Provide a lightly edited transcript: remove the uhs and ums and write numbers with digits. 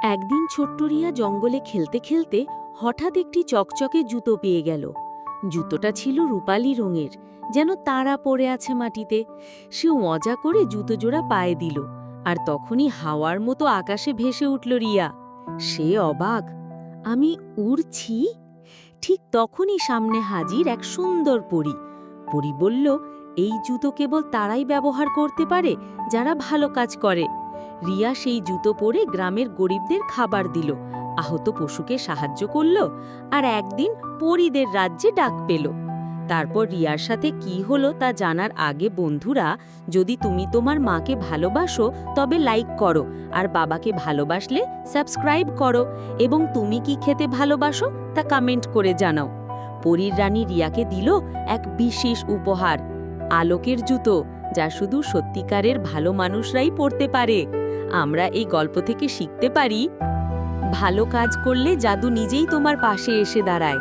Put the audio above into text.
একদিন ছোট্ট রিয়া জঙ্গলে খেলতে খেলতে হঠাৎ একটি চকচকে জুতো পেয়ে গেল। জুতোটা ছিল রূপালি রঙের, যেন তারা পড়ে আছে মাটিতে। সে মজা করে জুতো জোড়া পায়ে দিল, আর তখনই হাওয়ার মতো আকাশে ভেসে উঠল রিয়া। সে অবাক, আমি উড়ছি? ঠিক তখনই সামনে হাজির এক সুন্দর পরী। পরী বলল, এই জুতো কেবল তারাই ব্যবহার করতে পারে যারা ভালো কাজ করে। রিয়া সেই জুতো পরে গ্রামের গরিবদের খাবার দিল, আহত পশুকে সাহায্য করল, আর একদিন পরীদের রাজ্যে ডাক পেল। তারপর রিয়ার সাথে কি হলো তা জানার আগে বন্ধুরা, যদি তুমি তোমার মাকে ভালোবাসো তবে লাইক করো, আর বাবাকে ভালোবাসলে সাবস্ক্রাইব করো, এবং তুমি কি খেতে ভালোবাসো তা কমেন্ট করে জানাও। পরীর রানী রিয়াকে দিল এক বিশেষ উপহার, আলোকের জুতো, যা শুধু সত্যিকারের ভালো মানুষরাই পরতে পারে। আমরা এই গল্প থেকে শিখতে পারি, ভালো কাজ করলে জাদু নিজেই তোমার পাশে এসে দাঁড়ায়।